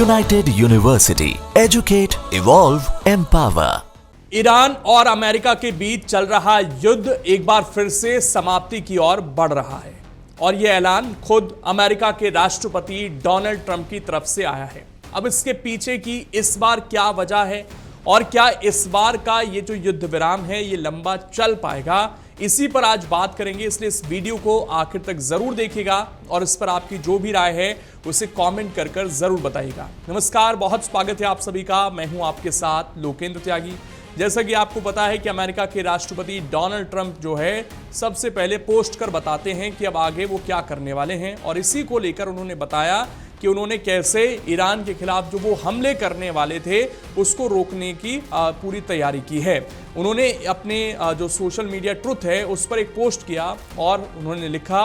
United University. Educate, evolve, empower. Iran और America के बीच चल रहा युद्ध एक बार फिर से समाप्ति की ओर बढ़ रहा है और यह ऐलान खुद अमेरिका के राष्ट्रपति डोनाल्ड ट्रंप की तरफ से आया है। अब इसके पीछे की इस बार क्या वजह है और क्या इस बार का ये जो युद्ध विराम है ये लंबा चल पाएगा, इसी पर आज बात करेंगे। इसलिए इस वीडियो को आखिर तक जरूर देखिएगा और इस पर आपकी जो भी राय है उसे कमेंट कर जरूर बताइएगा। नमस्कार, बहुत स्वागत है आप सभी का। मैं हूं आपके साथ लोकेंद्र त्यागी। जैसा कि आपको पता है कि अमेरिका के राष्ट्रपति डोनाल्ड ट्रंप जो है सबसे पहले पोस्ट कर बताते हैं कि अब आगे वो क्या करने वाले हैं और इसी को लेकर उन्होंने बताया कि उन्होंने कैसे ईरान के खिलाफ जो वो हमले करने वाले थे उसको रोकने की पूरी तैयारी की है। उन्होंने अपने जो सोशल मीडिया ट्रुथ है उस पर एक पोस्ट किया और उन्होंने लिखा,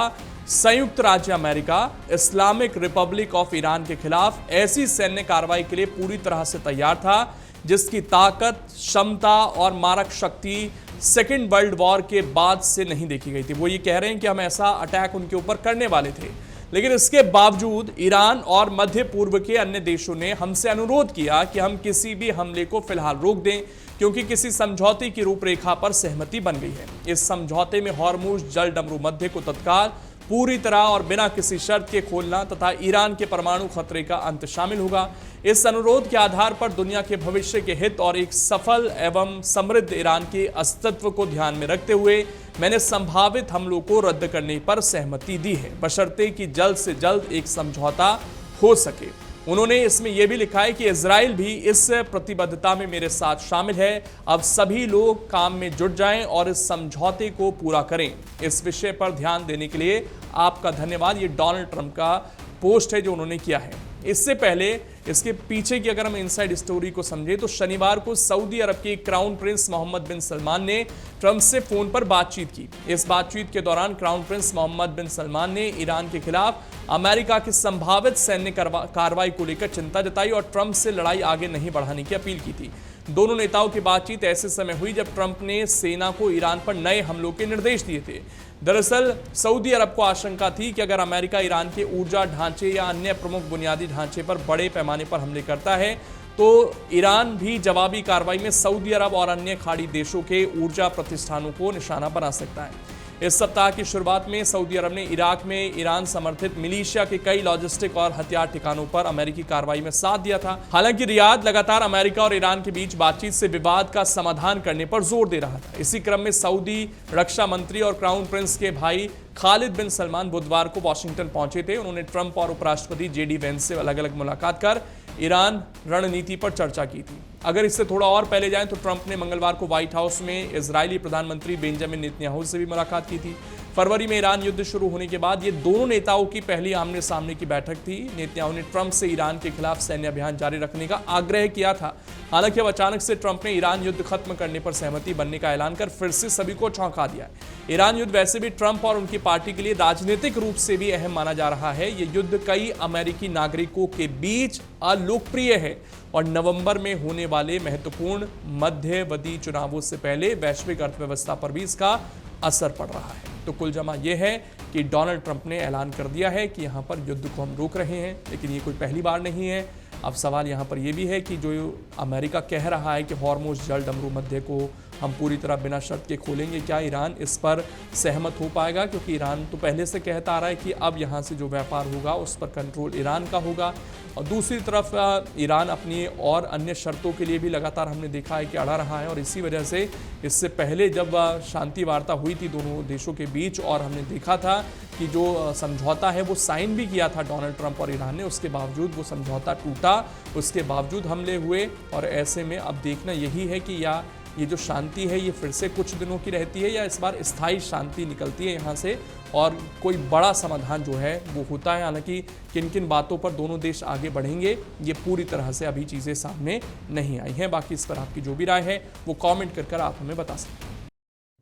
संयुक्त राज्य America Islamic Republic of Iran के खिलाफ ऐसी सैन्य कार्रवाई के लिए पूरी तरह से तैयार था जिसकी ताकत, क्षमता और मारक शक्ति सेकेंड वर्ल्ड वॉर के बाद से नहीं देखी गई थी। वो ये कह रहे हैं कि हम ऐसा अटैक उनके ऊपर करने वाले थे, लेकिन इसके बावजूद ईरान और मध्य पूर्व के अन्य देशों ने हमसे अनुरोध किया कि हम किसी भी हमले को फिलहाल रोक दें, क्योंकि किसी समझौते की रूपरेखा पर सहमति बन गई है। इस समझौते में हॉर्मुज जल डमरू मध्य को तत्काल, पूरी तरह और बिना किसी शर्त के खोलना तथा ईरान के परमाणु खतरे का अंत शामिल होगा। इस अनुरोध के आधार पर दुनिया के भविष्य के हित और एक सफल एवं समृद्ध ईरान के अस्तित्व को ध्यान में रखते हुए मैंने संभावित हमलों को रद्द करने पर सहमति दी है, बशर्ते कि जल्द से जल्द एक समझौता हो सके। उन्होंने इसमें यह भी लिखा है कि इजराइल भी इस प्रतिबद्धता में मेरे साथ शामिल है। अब सभी लोग काम में जुट जाएं और इस समझौते को पूरा करें। इस विषय पर ध्यान देने के लिए आपका धन्यवाद। ये डोनाल्ड ट्रंप का पोस्ट है जो उन्होंने किया है। इससे पहले इसके पीछे की अगर हम इनसाइड स्टोरी को समझें तो शनिवार को सऊदी अरब के क्राउन प्रिंस मोहम्मद बिन सलमान ने ट्रंप से फोन पर बातचीत की। इस बातचीत के दौरान क्राउन प्रिंस मोहम्मद बिन सलमान ने ईरान के खिलाफ अमेरिका की संभावित सैन्य कार्रवाई को लेकर चिंता जताई और ट्रंप से लड़ाई आगे नहीं बढ़ाने की अपील की थी। दोनों नेताओं की बातचीत ऐसे समय हुई जब ट्रंप ने सेना को ईरान पर नए हमलों के निर्देश दिए थे। दरअसल सऊदी अरब को आशंका थी कि अगर अमेरिका ईरान के ऊर्जा ढांचे या अन्य प्रमुख बुनियादी ढांचे पर बड़े पैमाने पर हमले करता है तो ईरान भी जवाबी कार्रवाई में सऊदी अरब और अन्य खाड़ी देशों के ऊर्जा प्रतिष्ठानों को निशाना बना सकता है। इस सप्ताह की शुरुआत में सऊदी अरब ने इराक में ईरान समर्थित मिलिशिया के कई लॉजिस्टिक और हथियार ठिकानों पर अमेरिकी कार्रवाई में साथ दिया था। हालांकि रियाद लगातार अमेरिका और ईरान के बीच बातचीत से विवाद का समाधान करने पर जोर दे रहा था। इसी क्रम में सऊदी रक्षा मंत्री और क्राउन प्रिंस के भाई खालिद बिन सलमान बुधवार को वॉशिंगटन पहुंचे थे। उन्होंने ट्रंप और उपराष्ट्रपति जेडी वेंस से अलग अलग मुलाकात कर ईरान रणनीति पर चर्चा की थी। अगर इससे थोड़ा और पहले जाएं तो ट्रंप ने मंगलवार को व्हाइट हाउस में इजरायली प्रधानमंत्री बेंजामिन नेतन्याहू से भी मुलाकात की थी। फरवरी में ईरान युद्ध शुरू होने के बाद ये दोनों नेताओं की पहली आमने सामने की बैठक थी। नेतन्याहू ने ट्रंप से ईरान के खिलाफ सैन्य अभियान जारी रखने का आग्रह किया था। हालांकि अब अचानक से ट्रंप ने ईरान युद्ध खत्म करने पर सहमति बनने का ऐलान कर फिर से सभी को चौंका दिया है। ईरान युद्ध वैसे भी ट्रंप और उनकी पार्टी के लिए राजनीतिक रूप से भी अहम माना जा रहा है। ये युद्ध कई अमेरिकी नागरिकों के बीच अलोकप्रिय है और नवंबर में होने वाले महत्वपूर्ण मध्यावधि चुनावों से पहले वैश्विक अर्थव्यवस्था पर भी इसका असर पड़ रहा है। तो कुल जमा यह है कि डोनाल्ड ट्रंप ने ऐलान कर दिया है कि यहाँ पर युद्ध को हम रोक रहे हैं, लेकिन ये कोई पहली बार नहीं है। अब सवाल यहाँ पर यह भी है कि जो अमेरिका कह रहा है कि हॉर्मुज जल डमरू मध्य को हम पूरी तरह बिना शर्त के खोलेंगे, क्या ईरान इस पर सहमत हो पाएगा? क्योंकि ईरान तो पहले से कहता आ रहा है कि अब यहाँ से जो व्यापार होगा उस पर कंट्रोल ईरान का होगा। और दूसरी तरफ ईरान अपनी और अन्य शर्तों के लिए भी लगातार हमने देखा है कि अड़ा रहा है और इसी वजह से इससे पहले जब शांति वार्ता हुई थी दोनों देशों के बीच और हमने देखा था कि जो समझौता है वो साइन भी किया था डोनाल्ड ट्रंप और ईरान ने, उसके बावजूद वो समझौता टूटा, उसके बावजूद हमले हुए। और ऐसे में अब देखना यही है कि या ये जो शांति है ये फिर से कुछ दिनों की रहती है या इस बार स्थायी शांति निकलती है यहाँ से और कोई बड़ा समाधान जो है वो होता है। हालांकि किन किन बातों पर दोनों देश आगे बढ़ेंगे ये पूरी तरह से अभी चीज़ें सामने नहीं आई हैं। बाकी इस पर आपकी जो भी राय है वो कमेंट कर आप हमें बता सकते हैं।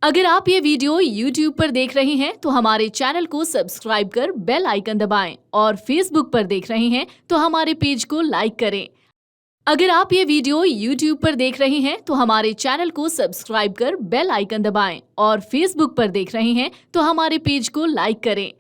अगर आप ये वीडियो YouTube पर देख रहे हैं तो हमारे चैनल को सब्सक्राइब कर बेल आइकन दबाएं और Facebook पर देख रहे हैं तो हमारे पेज को लाइक करें। अगर आप ये वीडियो YouTube पर देख रहे हैं तो हमारे चैनल को सब्सक्राइब कर बेल आइकन दबाएं और Facebook पर देख रहे हैं तो हमारे पेज को लाइक करें।